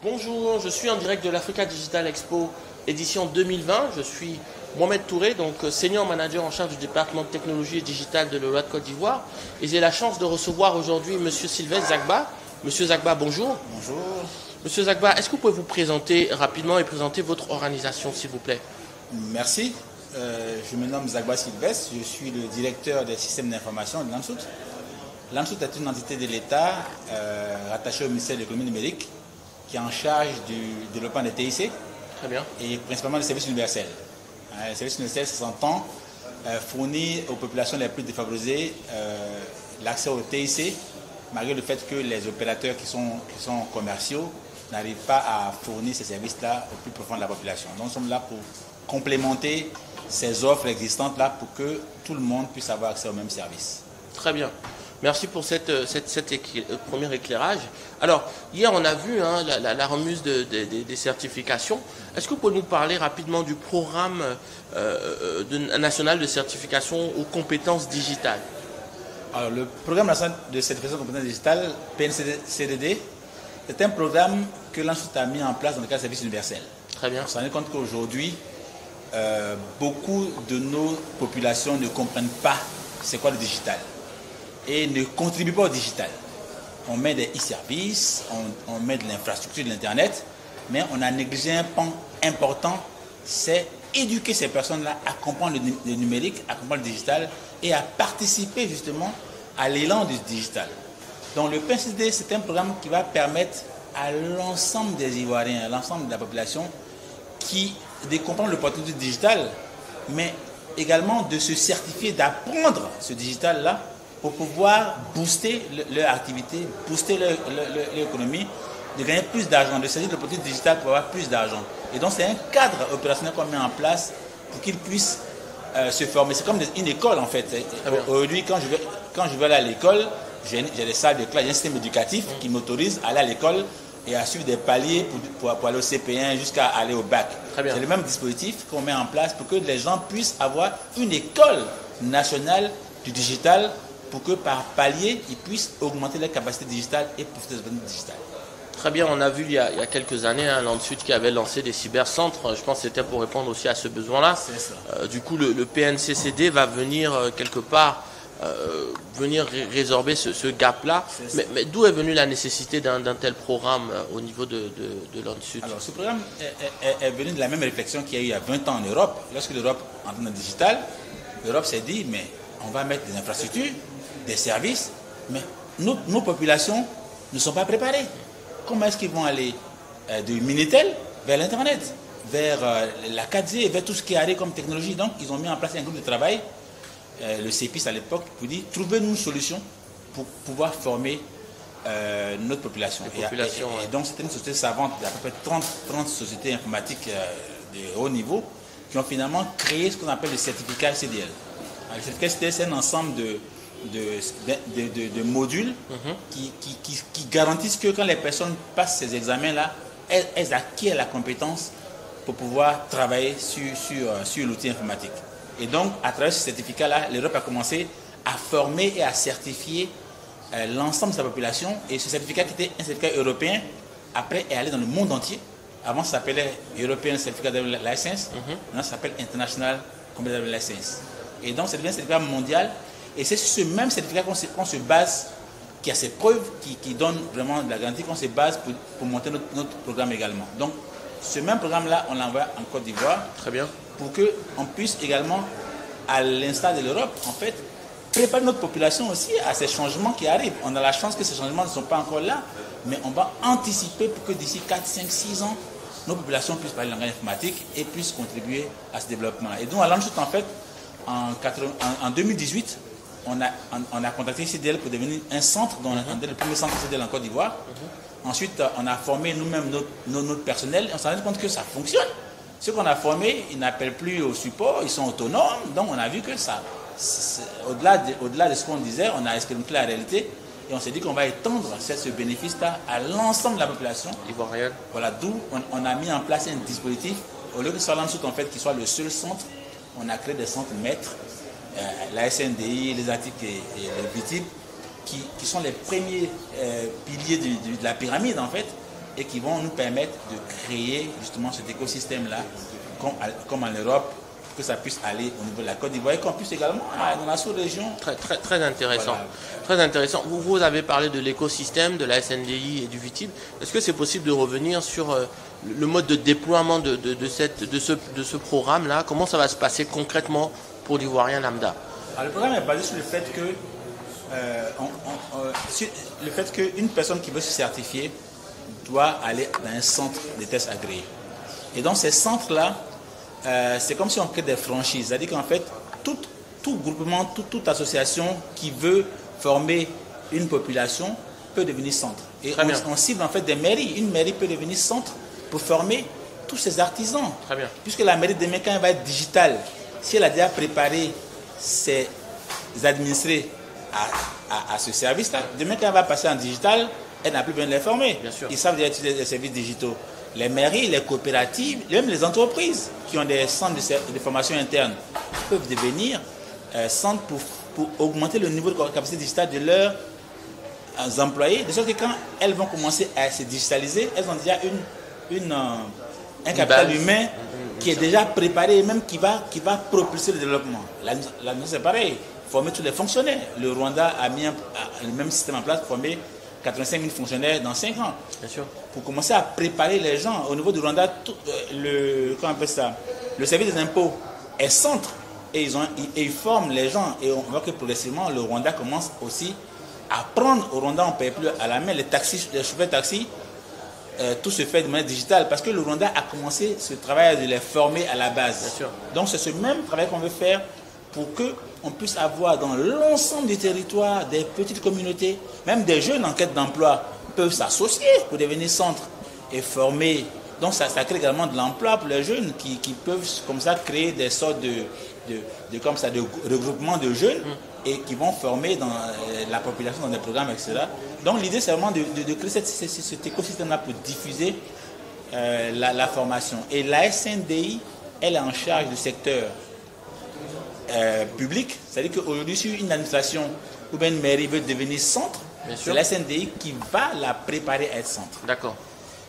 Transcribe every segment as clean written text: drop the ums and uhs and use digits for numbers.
Bonjour, je suis en direct de l'Africa Digital Expo édition 2020. Je suis Mohamed Touré, donc senior manager en charge du département de technologie et digitale de l'Europe Côte d'Ivoire. Et j'ai la chance de recevoir aujourd'hui Monsieur Sylvestre Zagba. Monsieur Zagba, bonjour. Bonjour. Monsieur Zagba, est-ce que vous pouvez vous présenter rapidement et présenter votre organisation, s'il vous plaît? Merci. Je me nomme Zagba Sylvestre. Je suis le directeur des systèmes d'information de l'ANSUT. L'ANSUT est une entité de l'État rattachée au ministère de l'économie numérique qui est en charge du développement des TIC. Très bien. Et principalement des services universels. Les services universels, ça s'entend fournir aux populations les plus défavorisées l'accès au TIC, malgré le fait que les opérateurs qui sont commerciaux n'arrivent pas à fournir ces services-là au plus profond de la population. Donc nous sommes là pour complémenter ces offres existantes-là pour que tout le monde puisse avoir accès aux mêmes services. Très bien. Merci pour cette premier éclairage. Alors, hier, on a vu la remise des certifications. Est-ce que vous pouvez nous parler rapidement du programme national de certification aux compétences digitales? Alors, le programme national de certification aux compétences digitales, PNCDD, c'est un programme que l'ANSUT a mis en place dans le cadre du service universel. Très bien. On s'en rend compte qu'aujourd'hui, beaucoup de nos populations ne comprennent pas c'est quoi le digital et ne contribuent pas au digital. On met des e-services, on met de l'infrastructure de l'Internet, mais on a négligé un pan important, c'est éduquer ces personnes-là à comprendre le numérique, à comprendre le digital et à participer justement à l'élan du digital. Donc le PNCD, c'est un programme qui va permettre à l'ensemble des Ivoiriens, à l'ensemble de la population, de comprendre l'opportunité digital, mais également de se certifier, d'apprendre ce digital-là pour pouvoir booster leur activité, booster leur économie, de gagner plus d'argent, de saisir l'opportunité digitale pour avoir plus d'argent. Et donc c'est un cadre opérationnel qu'on met en place pour qu'ils puissent se former. C'est comme une école en fait. Aujourd'hui, quand je vais aller à l'école, j'ai des salles de classe, j'ai un système éducatif qui m'autorise à aller à l'école et à suivre des paliers pour aller au CP1 jusqu'à aller au bac. C'est le même dispositif qu'on met en place pour que les gens puissent avoir une école nationale du digital pour que par palier, ils puissent augmenter leurs capacités digitales et profiter des opportunités digitales. Très bien, on a vu il y a quelques années l'ANSUT qui avait lancé des cybercentres. Je pense que c'était pour répondre aussi à ce besoin-là. C'est ça. Du coup, le PNCCD va venir quelque part résorber ce gap-là. Mais d'où est venue la nécessité d'un tel programme au niveau de l'ANSUT? Alors, ce programme est venu de la même réflexion qu'il y a eu il y a 20 ans en Europe. Lorsque l'Europe entra dans le digital, l'Europe s'est dit, mais on va mettre des infrastructures, des services, mais nos populations ne sont pas préparées. Comment est-ce qu'ils vont aller du Minitel vers l'Internet, vers la 4G, vers tout ce qui arrive comme technologie? Donc, ils ont mis en place un groupe de travail, le CEPIS à l'époque, pour dire, trouvez-nous une solution pour pouvoir former notre population. Et donc, c'était une société savante d'à peu près 30 sociétés informatiques de haut niveau qui ont finalement créé ce qu'on appelle le certificat CDL. Le certificat CDL, c'est un ensemble de modules qui garantissent que quand les personnes passent ces examens-là, elles acquièrent la compétence pour pouvoir travailler sur l'outil informatique. Et donc, à travers ce certificat-là, l'Europe a commencé à former et à certifier l'ensemble de sa population. Et ce certificat qui était un certificat européen, après est allé dans le monde entier. Avant, ça s'appelait European Certificate License. Maintenant, ça s'appelle International Computer License. Et donc, c'est devenu un certificat mondial. Et c'est sur ce même certificat qu'on se base, qui a ses preuves, qui donne vraiment de la garantie, qu'on se base pour monter notre programme également. Donc, ce même programme-là, on l'envoie en Côte d'Ivoire. Très bien. Pour qu'on puisse également, à l'instar de l'Europe, en fait, préparer notre population aussi à ces changements qui arrivent. On a la chance que ces changements ne sont pas encore là, mais on va anticiper pour que d'ici 4, 5, 6 ans, nos populations puissent parler langage informatique et puissent contribuer à ce développement-là. Et donc, à l'ANSUT, en fait, en 2018, on a contacté CDL pour devenir un centre, dont on est le premier centre CDL en Côte d'Ivoire. Ensuite, on a formé nous-mêmes notre personnel et on s'est rendu compte que ça fonctionne. Ceux qu'on a formés, ils n'appellent plus au support, ils sont autonomes. Donc, on a vu que ça, au-delà de ce qu'on disait, on a expérimenté la réalité et on s'est dit qu'on va étendre ce bénéfice-là à l'ensemble de la population ivoirienne. Voilà, d'où on a mis en place un dispositif. Au lieu que ce soit l'ANSUT, en fait, qui soit le seul centre, on a créé des centres maîtres, la SNDI, les ATIC et les BITIC, qui sont les premiers piliers de la pyramide, en fait, et qui vont nous permettre de créer justement cet écosystème-là, comme en Europe, que ça puisse aller au niveau de la Côte d'Ivoire et qu'on puisse également dans la sous-région. Très intéressant. Voilà. Très intéressant. Vous avez parlé de l'écosystème, de la SNDI et du VITIB. Est-ce que c'est possible de revenir sur le mode de déploiement de ce programme-là? Comment ça va se passer concrètement pour l'Ivoirien lambda? Alors, le programme est basé sur le fait qu'une personne qui veut se certifier doit aller dans un centre de tests agréés. Et dans ces centres-là, c'est comme si on crée des franchises. C'est-à-dire qu'en fait, tout groupement, toute association qui veut former une population peut devenir centre. Et on cible en fait des mairies. Une mairie peut devenir centre pour former tous ces artisans. Très bien. Puisque la mairie demain, quand elle va être digitale, si elle a déjà préparé ses administrés à ce service-là, demain quand elle va passer en digital, elle n'a plus besoin de les former. Bien sûr. Ils savent déjà utiliser les services digitaux. Les mairies, les coopératives, même les entreprises qui ont des centres de formation interne peuvent devenir centres pour augmenter le niveau de capacité digitale de leurs employés, de sorte que quand elles vont commencer à se digitaliser, elles ont déjà un capital humain qui est déjà préparé et même qui va propulser le développement. La c'est pareil, former tous les fonctionnaires. Le Rwanda a mis le même système en place pour former 85 000 fonctionnaires dans 5 ans. Bien sûr. Pour commencer à préparer les gens. Au niveau du Rwanda, comment on appelle ça, le service des impôts est centre et ils forment les gens. Et on voit que progressivement, le Rwanda commence aussi à prendre. Au Rwanda, on ne paye plus à la main. Les chauffeurs de taxi, tout se fait de manière digitale parce que le Rwanda a commencé ce travail de les former à la base. Bien sûr. Donc c'est ce même travail qu'on veut faire pour qu'on puisse avoir dans l'ensemble du territoire des petites communautés, même des jeunes en quête d'emploi peuvent s'associer pour devenir centre et former. Donc ça crée également de l'emploi pour les jeunes qui peuvent comme ça créer des sortes de regroupements de jeunes et qui vont former dans la population dans des programmes, etc. Donc l'idée c'est vraiment de créer cet écosystème-là pour diffuser la formation. Et la SNDI, elle est en charge du secteur public, c'est-à-dire qu'aujourd'hui, si une administration ou bien une mairie veut devenir centre, c'est la SNDI qui va la préparer à être centre. D'accord.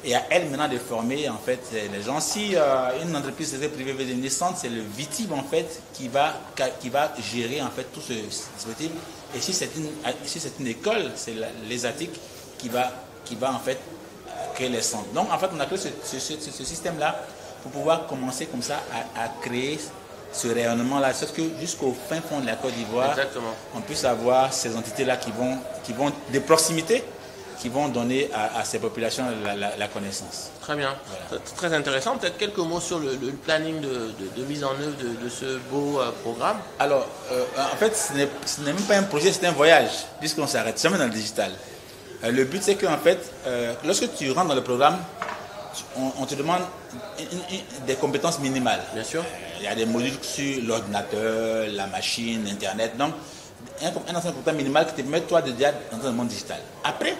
Et à elle maintenant de former en fait les gens. Si une entreprise privée veut devenir centre, c'est le VITIB en fait qui va gérer en fait tout ce dispositif. Et si c'est une école, c'est l'ESATIC qui va en fait créer les centres. Donc en fait on a créé ce système-là pour pouvoir commencer comme ça à créer ce rayonnement-là, c'est que jusqu'au fin fond de la Côte d'Ivoire, on puisse avoir ces entités-là qui vont de proximité, qui vont donner à ces populations la connaissance. Très bien, voilà. Très intéressant. Peut-être quelques mots sur le planning de mise en œuvre de ce beau programme. Alors, en fait, ce n'est même pas un projet, c'est un voyage, puisqu'on ne s'arrête jamais dans le digital. Le but, c'est qu'en fait, lorsque tu rentres dans le programme, on te demande des compétences minimales. Bien sûr. Il y a des modules sur l'ordinateur, la machine, Internet. Donc, un ensemble minimal qui te permet, toi, de déjà entrer dans le monde digital. Après,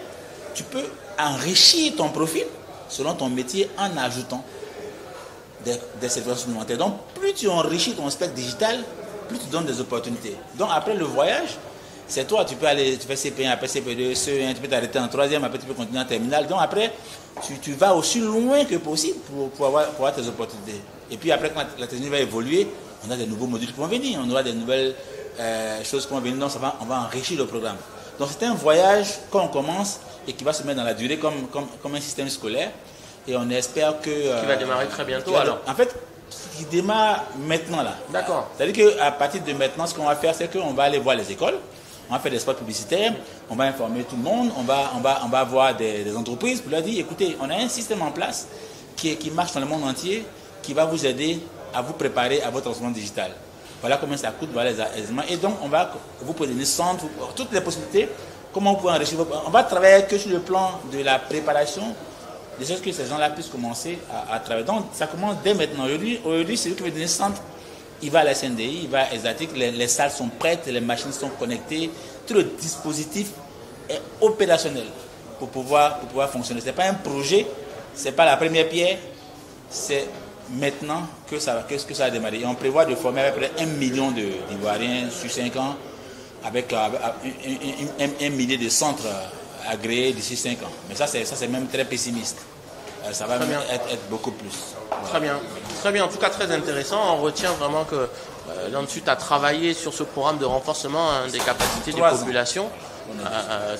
tu peux enrichir ton profil selon ton métier en ajoutant des services supplémentaires. Donc, plus tu enrichis ton spectre digital, plus tu donnes des opportunités. Donc, après le voyage, c'est toi, tu peux aller, tu fais CP1, après CP2, CE1, tu peux t'arrêter en 3e, après tu peux continuer en terminale. Donc, après, tu vas aussi loin que possible pour avoir tes opportunités. Et puis après, quand la technologie va évoluer, on a des nouveaux modules qui vont venir, on aura des nouvelles choses qui vont venir, donc on va enrichir le programme. Donc c'est un voyage qu'on commence et qui va se mettre dans la durée comme un système scolaire. Et on espère que... qui va démarrer très bientôt alors. En fait, qui démarre maintenant là. D'accord. C'est-à-dire qu'à partir de maintenant, ce qu'on va faire, c'est qu'on va aller voir les écoles. On va faire des spots publicitaires, on va informer tout le monde, on va voir des entreprises pour leur dire, écoutez, on a un système en place qui marche dans le monde entier, qui va vous aider à vous préparer à votre transformation digitale. Voilà combien ça coûte, voilà les éléments. Et donc, on va vous poser des centres, toutes les possibilités, comment vous pouvez enrichir. On va travailler que sur le plan de la préparation, de sorte que ces gens-là puissent commencer à travailler. Donc, ça commence dès maintenant. Aujourd'hui, c'est lui qui veut donner centre. Il va à la SNDI, il va à ESATIC, les salles sont prêtes, les machines sont connectées, tout le dispositif est opérationnel pour pouvoir fonctionner. Ce n'est pas un projet, ce n'est pas la première pierre, c'est maintenant que ça a démarré. Et on prévoit de former à peu près 1 million d'Ivoiriens sur 5 ans, avec un millier de centres agréés d'ici 5 ans. Mais ça c'est même très pessimiste. ça va être beaucoup plus. Voilà. Très bien. Très bien. En tout cas, très intéressant. On retient vraiment que là-dessus, tu as travaillé sur ce programme de renforcement des capacités des populations.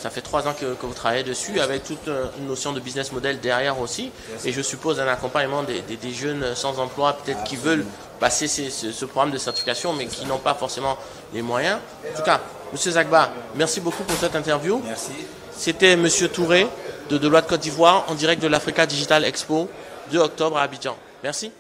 Ça fait 3 ans que vous travaillez dessus, avec toute une notion de business model derrière aussi. Et je suppose un accompagnement des jeunes sans emploi, peut-être qui veulent passer ce programme de certification, mais qui n'ont pas forcément les moyens. En tout cas, M. Zagba, merci beaucoup pour cette interview. Merci. C'était M. Touré de Deloitte Côte d'Ivoire en direct de l'Africa Digital Expo 2 octobre à Abidjan. Merci.